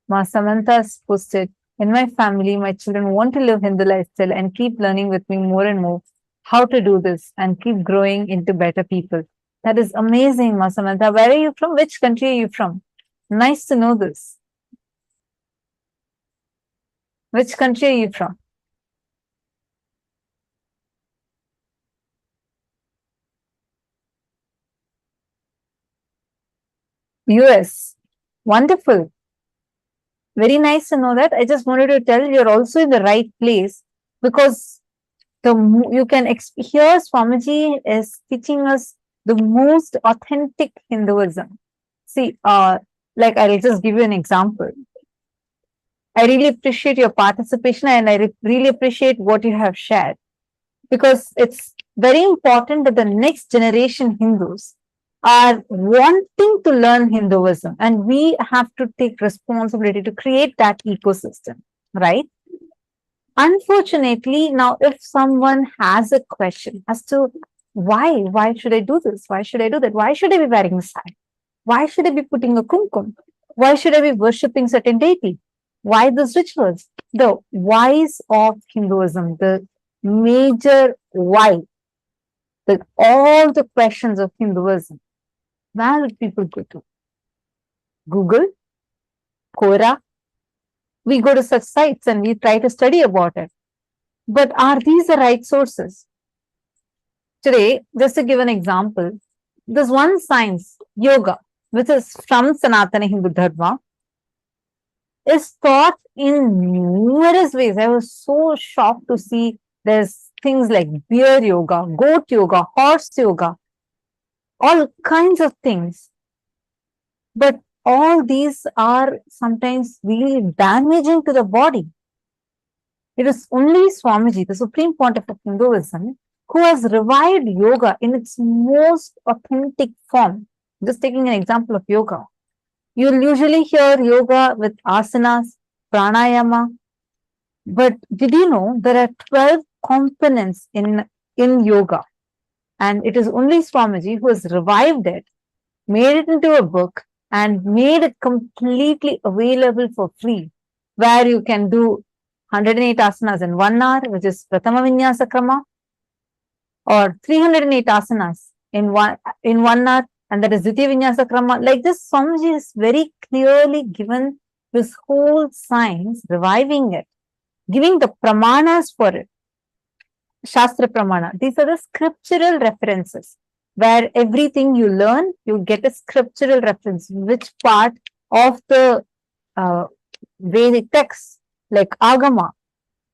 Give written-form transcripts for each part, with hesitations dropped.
Ma Samantha's posted, in my family, my children want to live Hindu lifestyle and keep learning with me more and more how to do this and keep growing into better people. That is amazing, Ma Samantha. Where are you from? Which country are you from? Nice to know this. Which country are you from? US. Wonderful. Very nice to know that. I just wanted to tell you're also in the right place because you can hear Swamiji is teaching us the most authentic Hinduism. See, like I'll just give you an example. I really appreciate your participation and I really appreciate what you have shared because it's very important that the next generation Hindus are wanting to learn Hinduism and we have to take responsibility to create that ecosystem, right? Unfortunately, now if someone has a question as to why should I do this? Why should I do that? Why should I be wearing a sari? Why should I be putting a kumkum? Why should I be worshipping certain deity? Why these rituals? The whys of Hinduism, the major why, all the questions of Hinduism, where would people go to? Google, Quora. We go to such sites and we try to study about it. But are these the right sources? Today, just to give an example, there's one science, yoga, which is from Sanatana Hindu Dharma, is taught in numerous ways. I was so shocked to see there's things like bear yoga, goat yoga, horse yoga, all kinds of things. But all these are sometimes really damaging to the body. It is only Swamiji, the Supreme Pontiff of Hinduism, who has revived yoga in its most authentic form. Just taking an example of yoga. You'll usually hear yoga with asanas, pranayama, but did you know there are 12 components in yoga? And it is only Swamiji who has revived it, made it into a book, and made it completely available for free, where you can do 108 asanas in 1 hour, which is Prathama Vinyasa Krama, or 308 asanas in one hour, and that is Dvitiya Vinyasa Krama. Like this, Swamiji has very clearly given this whole science, reviving it, giving the pramanas for it. Shastra Pramana. These are the scriptural references where everything you learn, you get a scriptural reference, which part of the Vedic text, like Agama,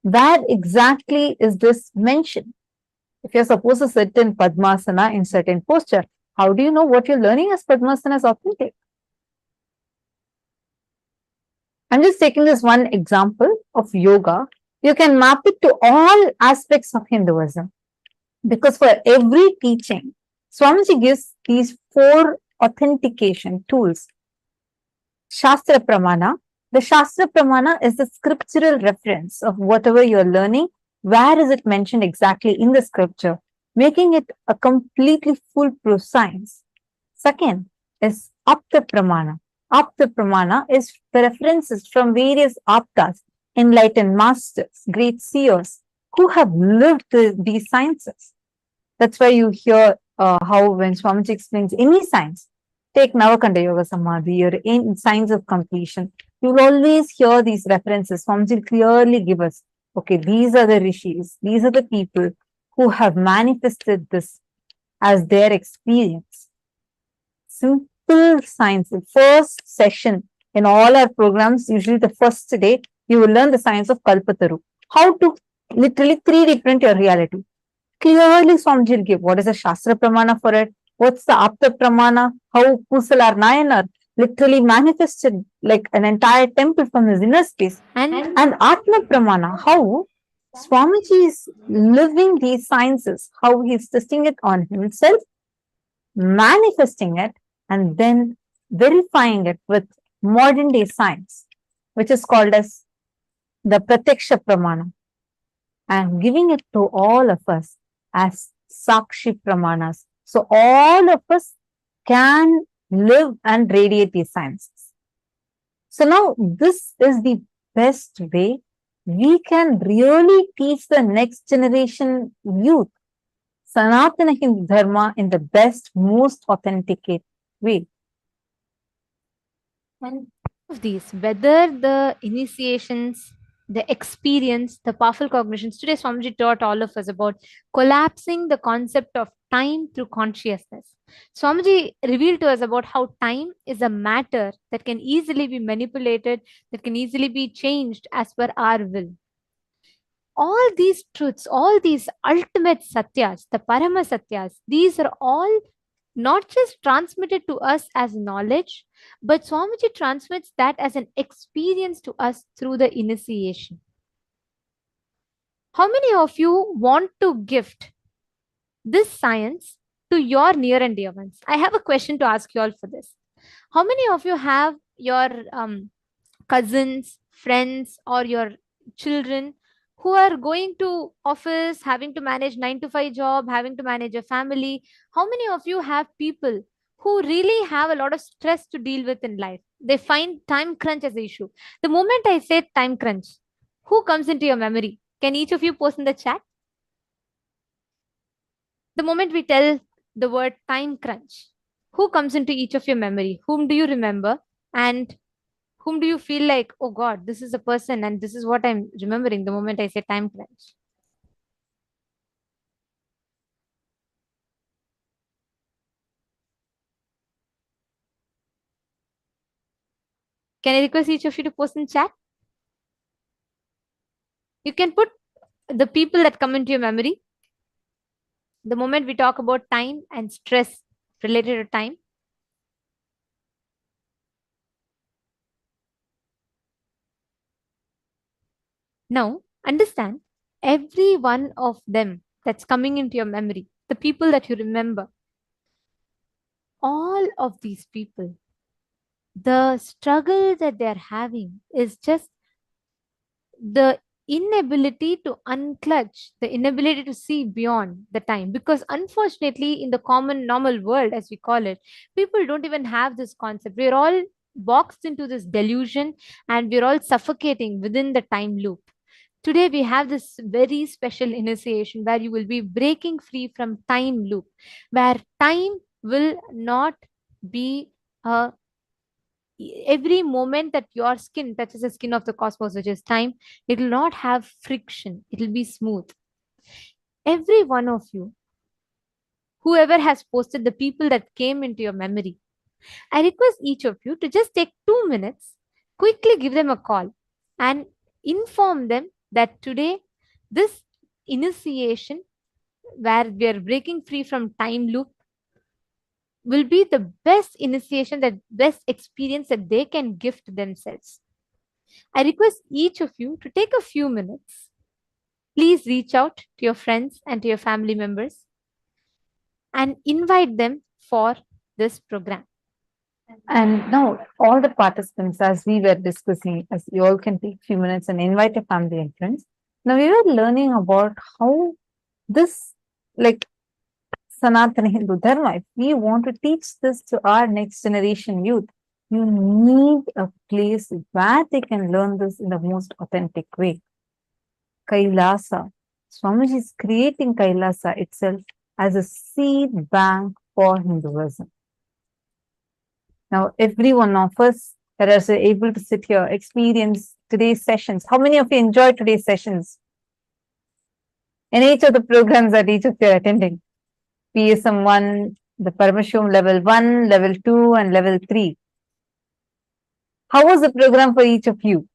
where exactly is this mentioned? If you're supposed to sit in Padmasana in certain posture, how do you know what you're learning as Padmasana is authentic? I'm just taking this one example of yoga. You can map it to all aspects of Hinduism because for every teaching, Swamiji gives these 4 authentication tools. Shastra Pramana. The Shastra Pramana is the scriptural reference of whatever you're learning. Where is it mentioned exactly in the scripture, making it a completely foolproof science. Second is Apta Pramana. Apta Pramana is the references from various aptas, enlightened masters, great seers who have lived these sciences. That's why you hear how when Swamiji explains any science, take Navakanda Yoga Samadhi or in science of completion, you will always hear these references. Swamiji clearly give us, okay, these are the rishis, these are the people who have manifested this as their experience. Simple science. The first session in all our programs, usually the first day, you will learn the science of Kalpataru. How to literally 3D print your reality. Clearly, Swamiji will give what is the Shastra Pramana for it, what's the Apta Pramana, how Kusalar Nayanar literally manifested like an entire temple from his inner space, and Atma Pramana, how Swamiji is living these sciences, how he's testing it on himself, manifesting it, and then verifying it with modern day science, which is called as the Pratyaksha Pramana, and giving it to all of us as Sakshi Pramanas. So all of us can live and radiate these sciences. So now this is the best way we can really teach the next generation youth Sanatana Hindu Dharma in the best, most authentic way. And of these, whether the initiations, the experience, the powerful cognitions, today Swamiji taught all of us about collapsing the concept of time through consciousness. Swamiji revealed to us about how time is a matter that can easily be manipulated, that can easily be changed as per our will. All these truths, all these ultimate satyas, the parama satyas, these are all not just transmitted to us as knowledge, but Swamiji transmits that as an experience to us through the initiation. How many of you want to gift this science to your near and dear ones? I have a question to ask you all for this. How many of you have your cousins, friends, or your children who are going to office, having to manage 9 to 5 job, having to manage a family? How many of you have people who really have a lot of stress to deal with in life? They find time crunch as an issue. The moment I say time crunch, who comes into your memory? Can each of you post in the chat? The moment we tell the word time crunch, who comes into each of your memory? Whom do you remember? And whom do you feel like, oh God, this is a person and this is what I'm remembering the moment I say time crunch? Can I request each of you to post in chat? You can put the people that come into your memory the moment we talk about time and stress related to time. Now, understand every one of them that's coming into your memory, the people that you remember, all of these people, the struggle that they're having is just the inability to unclutch, the inability to see beyond the time. Because unfortunately, in the common normal world, as we call it, people don't even have this concept. We're all boxed into this delusion and we're all suffocating within the time loop. Today, we have this very special initiation where you will be breaking free from time loop, where time will not be a every moment that your skin touches the skin of the cosmos, which is time, it will not have friction. It will be smooth. Every one of you, whoever has posted the people that came into your memory, I request each of you to just take 2 minutes, quickly give them a call and inform them that today, this initiation where we are breaking free from time loop will be the best initiation, that best experience that they can gift themselves. I request each of you to take a few minutes. Please reach out to your friends and to your family members and invite them for this program. And now, all the participants, as we were discussing, as you all can take a few minutes and invite your family and friends. Now, we were learning about how this, like Sanatana Hindu Dharma, if we want to teach this to our next generation youth, you need a place where they can learn this in the most authentic way. Kailasa. Swamiji is creating Kailasa itself as a seed bank for Hinduism. Now, every one of us that are able to sit here, experience today's sessions. How many of you enjoyed today's sessions? In each of the programs that each of you are attending, PSM 1, the Paramashiva level 1, level 2, and level 3. How was the program for each of you?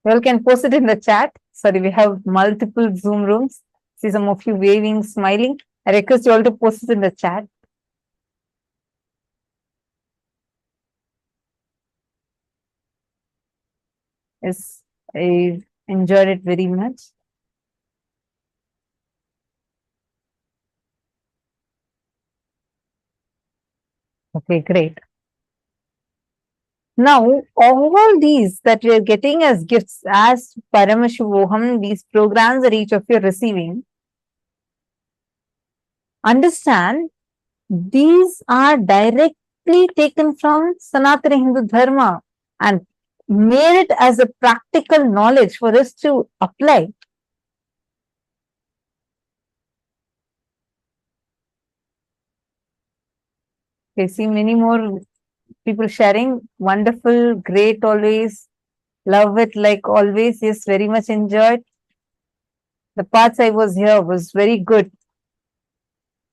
You all can post it in the chat. Sorry, we have multiple Zoom rooms. See some of you waving, smiling. I request you all to post it in the chat. Yes, I enjoyed it very much. Okay, great. Now, all these that we are getting as gifts, as Paramashivoham, these programs that each of you are receiving, understand These are directly taken from Sanatana Hindu Dharma and made it as a practical knowledge for us to apply. I see many more people sharing. Wonderful, great always. Love it like always. Yes, very much enjoyed. The parts I was here was very good.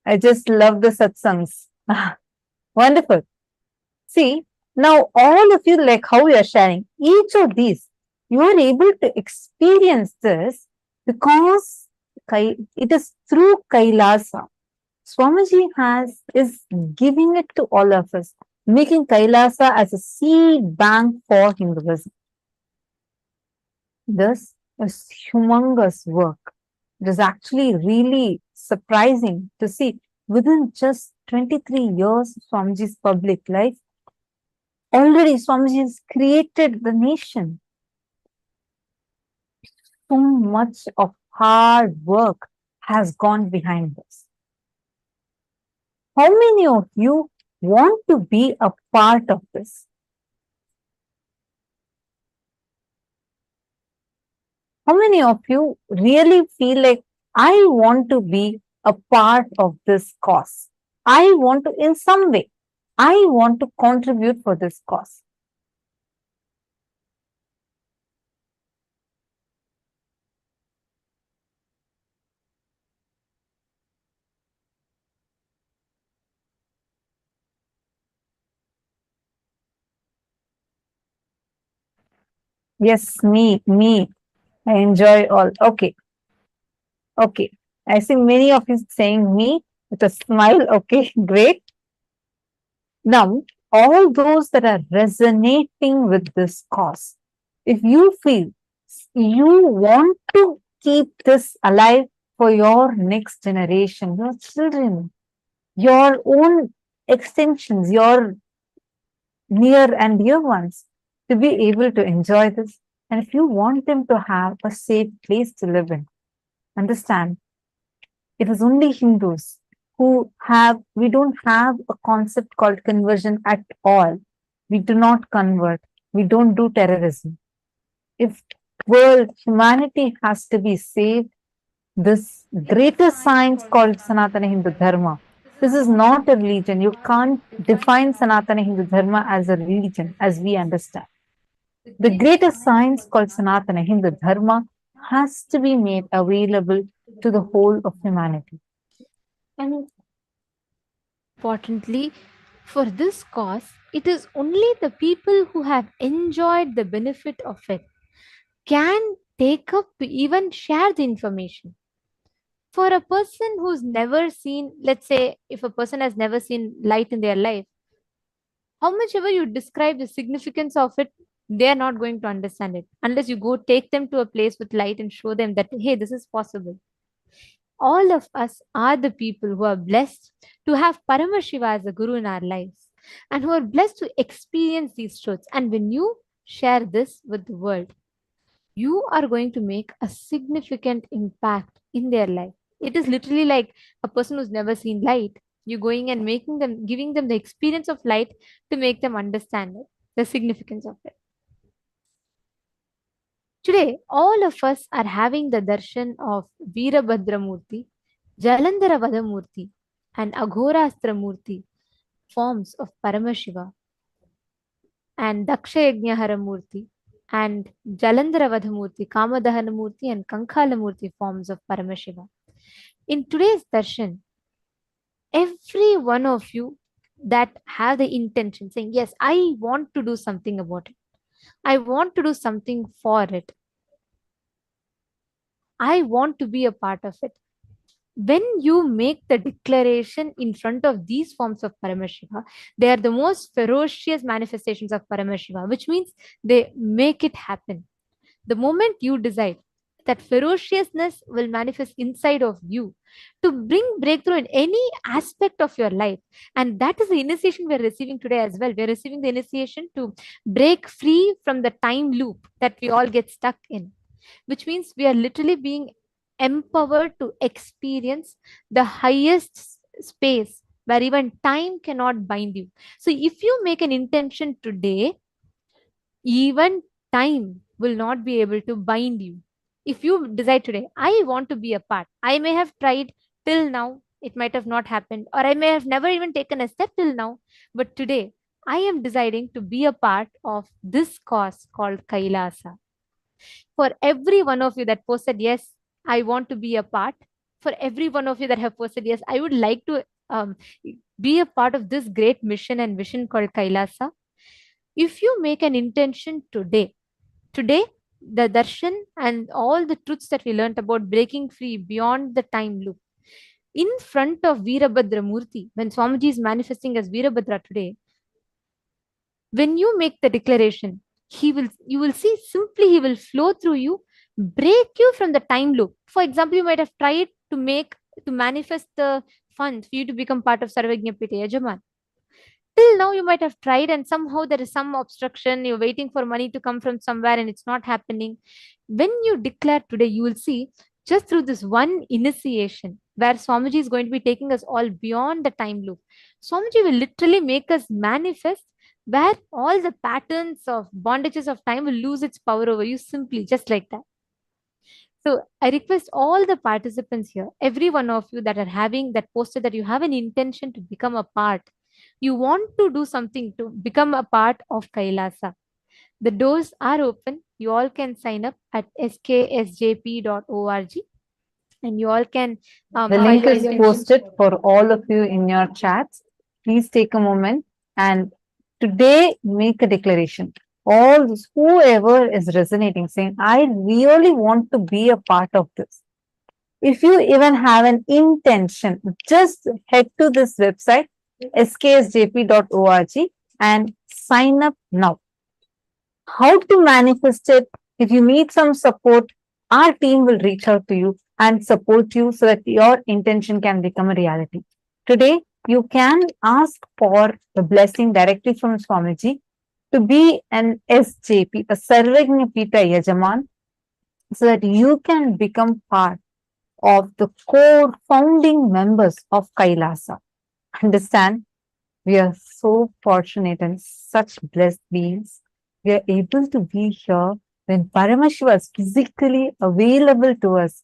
I just love the satsangs. Wonderful. See, now all of you, like how you are sharing, each of these, you are able to experience this because it is through Kailasa. Swamiji is giving it to all of us, making Kailasa as a seed bank for Hinduism. This is humongous work. It is actually really surprising to see within just 23 years of Swamiji's public life, already Swamiji has created the nation. So much of hard work has gone behind this. How many of you want to be a part of this? How many of you really feel like I want to be a part of this cause? I want to, in some way, I want to contribute for this cause. Yes, me. I enjoy all. Okay, okay. I see many of you saying me with a smile. Okay, great. Now, all those that are resonating with this cause, if you feel you want to keep this alive for your next generation, your children, your own extensions, your near and dear ones, to be able to enjoy this, and if you want them to have a safe place to live in, understand, it is only Hindus we don't have a concept called conversion at all. We do not convert. We don't do terrorism. If humanity has to be saved, this greater science called Sanatana Hindu Dharma, this is not a religion. You can't define Sanatana Hindu Dharma as a religion as we understand. The greater science called Sanatana Hindu Dharma has to be made available to the whole of humanity. And importantly, for this cause, it is only the people who have enjoyed the benefit of it can take up to even share the information. For a person who's never seen, let's say, if a person has never seen light in their life, how much ever you describe the significance of it, they are not going to understand it unless you go take them to a place with light and show them that, hey, this is possible. All of us are the people who are blessed to have Paramashiva as a guru in our lives and who are blessed to experience these truths. And when you share this with the world, you are going to make a significant impact in their life. It is literally like a person who's never seen light. You're going and making them, giving them the experience of light to make them understand it, the significance of it. Today, all of us are having the darshan of Veerabhadra Murthy, Jalandhara Vada Murthy, and Aghorastra Murthy, forms of Paramashiva, and Daksha Yajnahara Murthy, and Jalandhara Vada Murthy, Kamadahana Murthy, and Kankhala Murthy, forms of Paramashiva. In today's darshan, every one of you that have the intention saying, yes, I want to do something about it. I want to do something for it. I want to be a part of it. When you make the declaration in front of these forms of Paramashiva, they are the most ferocious manifestations of Paramashiva, which means they make it happen. The moment you decide, that ferociousness will manifest inside of you to bring breakthrough in any aspect of your life. And that is the initiation we're receiving today as well. We're receiving the initiation to break free from the time loop that we all get stuck in, which means we are literally being empowered to experience the highest space where even time cannot bind you. So if you make an intention today, even time will not be able to bind you. If you decide today, I want to be a part, I may have tried till now, it might have not happened, or I may have never even taken a step till now, but today I am deciding to be a part of this cause called Kailasa. For every one of you that posted, yes, I want to be a part, for every one of you that have posted, yes, I would like to be a part of this great mission and vision called Kailasa. If you make an intention today, the darshan and all the truths that we learned about breaking free beyond the time loop, in front of Veerabhadra Murthy, when Swamiji is manifesting as Veerabhadra today, when you make the declaration, you will see simply he will flow through you, break you from the time loop. For example, you might have tried to manifest the funds for you to become part of Sarvagnya Pita Yajaman. Till now you might have tried and somehow there is some obstruction, you're waiting for money to come from somewhere and it's not happening. When you declare today, you will see, just through this one initiation where Swamiji is going to be taking us all beyond the time loop, Swamiji will literally make us manifest where all the patterns of bondages of time will lose its power over you, simply just like that. So I request all the participants here, every one of you that are having that posted that you have an intention to become a part, you want to do something to become a part of Kailasa. The doors are open. You all can sign up at sksjp.org and you all can The file link your is intention. posted for all of you in your chats. Please take a moment and today make a declaration. All this, whoever is resonating, saying, I really want to be a part of this. If you even have an intention, just head to this website, sksjp.org, and sign up now. How to manifest it? If you need some support, our team will reach out to you and support you so that your intention can become a reality. Today, you can ask for the blessing directly from Swamiji to be an SJP, a Sarvagnya Pita Yajaman, so that you can become part of the core founding members of Kailasa. Understand? We are so fortunate and such blessed beings. We are able to be here when Paramashiva is physically available to us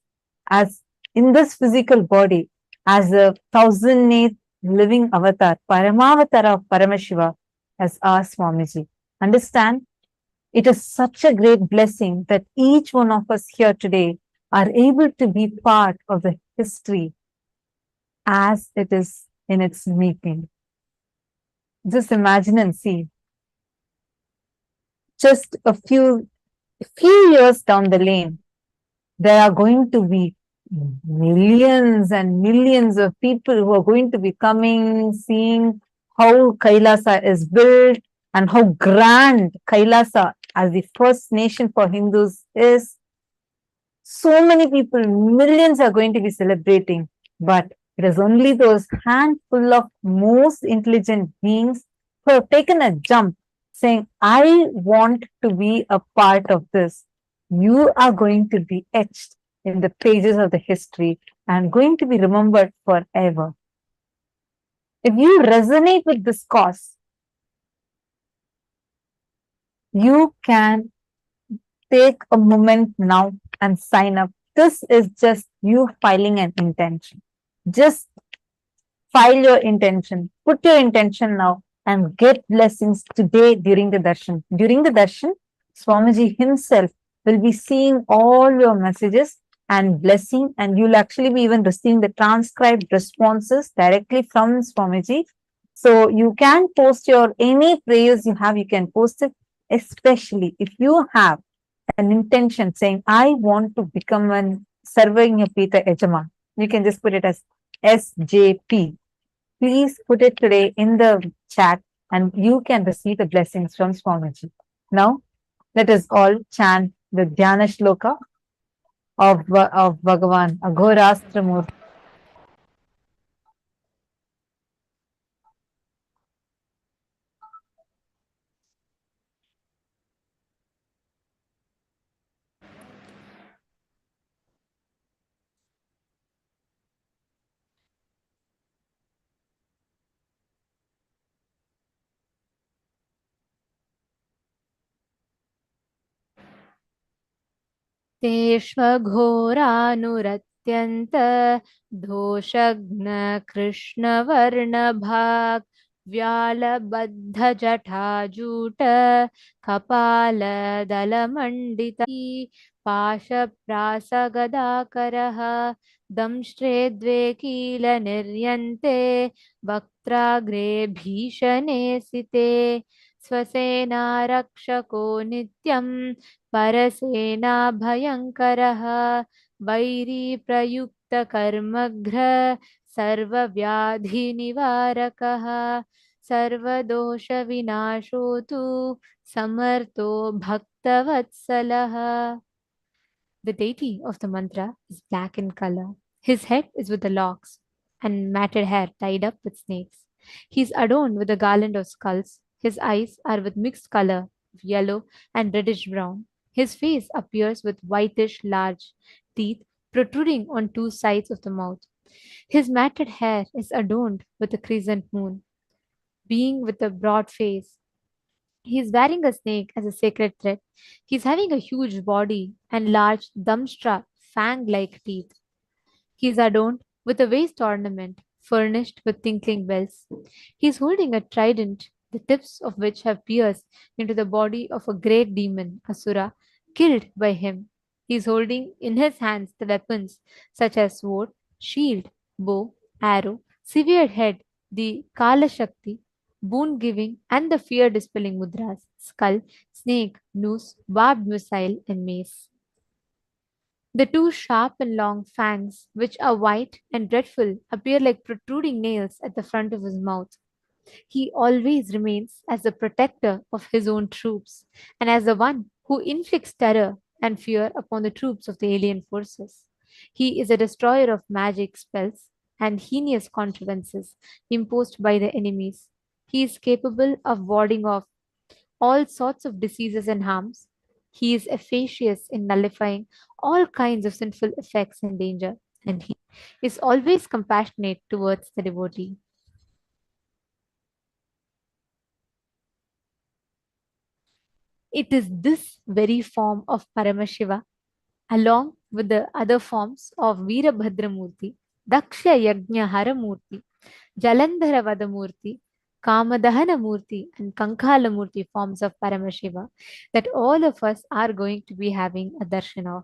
as in this physical body as a 1008th living avatar, Paramavatara of Paramashiva as our Swamiji. Understand? It is such a great blessing that each one of us here today are able to be part of the history as it is in its making. Just imagine and see. Just a few years down the lane, there are going to be millions and millions of people who are going to be coming, seeing how Kailasa is built and how grand Kailasa as the first nation for Hindus is. So many people, millions are going to be celebrating, but it is only those handful of most intelligent beings who have taken a jump saying, I want to be a part of this. You are going to be etched in the pages of the history and going to be remembered forever. If you resonate with this cause, you can take a moment now and sign up. This is just you filing an intention. Just file your intention, put your intention now, and get blessings today during the darshan. During the darshan, Swamiji himself will be seeing all your messages and blessing, and you'll actually be even receiving the transcribed responses directly from Swamiji. So you can post your any prayers you have, you can post it, especially if you have an intention saying, I want to become an Sarvagnya Pita Yajaman. You can just put it as SJP. Please put it today in the chat and you can receive the blessings from Swamiji. Now, let us all chant the Dhyana Shloka of Bhagavan, Aghorastra Murthy. तेष्वघोरानुरत्यन्त दोषघ्न कृष्णवर्णभाक् व्यालबद्धजटाजूट कपालदलमण्डितः पाशप्रासगदाकरः दंष्ट्रे द्वे कीलनिर्यन्ते वक्त्राग्रे भीषणे सिते स्वसेनारक्षको नित्यं परसेना भयङ्करः vary प्रयुक्तकर्मघ्र सर्वव्याधिनिवारकः सर्वदोषविनाशो तु समर्थो भक्तवत्सलः. The deity of the mantra is black in color. His head is with the locks and matted hair tied up with snakes. He is adorned with a garland of skulls. His eyes are with mixed color of yellow and reddish brown. His face appears with whitish large teeth protruding on two sides of the mouth. His matted hair is adorned with a crescent moon, being with a broad face. He is wearing a snake as a sacred thread. He is having a huge body and large Damstra fang-like teeth. He is adorned with a waist ornament furnished with tinkling bells. He is holding a trident, the tips of which have pierced into the body of a great demon, Asura, killed by him. He is holding in his hands the weapons such as sword, shield, bow, arrow, severed head, the Kala Shakti, boon giving, and the fear dispelling mudras, skull, snake, noose, barbed missile, and mace. The two sharp and long fangs, which are white and dreadful, appear like protruding nails at the front of his mouth. He always remains as the protector of his own troops and as the one who inflicts terror and fear upon the troops of the alien forces. He is a destroyer of magic spells and heinous contrivances imposed by the enemies. He is capable of warding off all sorts of diseases and harms. He is efficacious in nullifying all kinds of sinful effects and danger, and he is always compassionate towards the devotee. It is this very form of Paramashiva, along with the other forms of Veerabhadra Murthy, Daksha Yagna Hara Murthy, Jalandhara Vada Murthy, Kamadahana Murthy, and Kankhala Murthy forms of Paramashiva that all of us are going to be having a darshan of.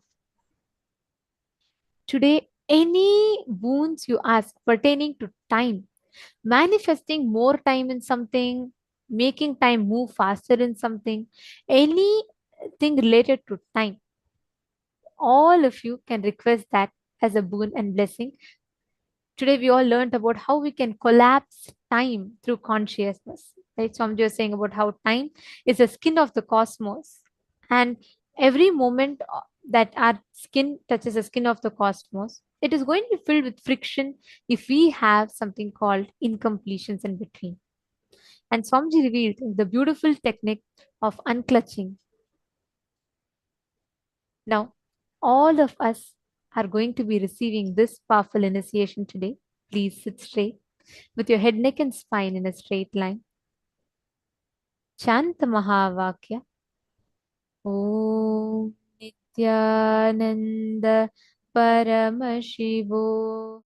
Today, any boons you ask pertaining to time, manifesting more time in something, making time move faster in something, anything related to time, all of you can request that as a boon and blessing. Today, we all learned about how we can collapse time through consciousness. Right? Swamiji was saying about how time is the skin of the cosmos, and every moment that our skin touches the skin of the cosmos, it is going to be filled with friction if we have something called incompletions in between. And Swamiji revealed the beautiful technique of unclutching. Now, all of us are going to be receiving this powerful initiation today. Please sit straight with your head, neck, and spine in a straight line. Chant Mahavakya. Om Nityananda Paramashivo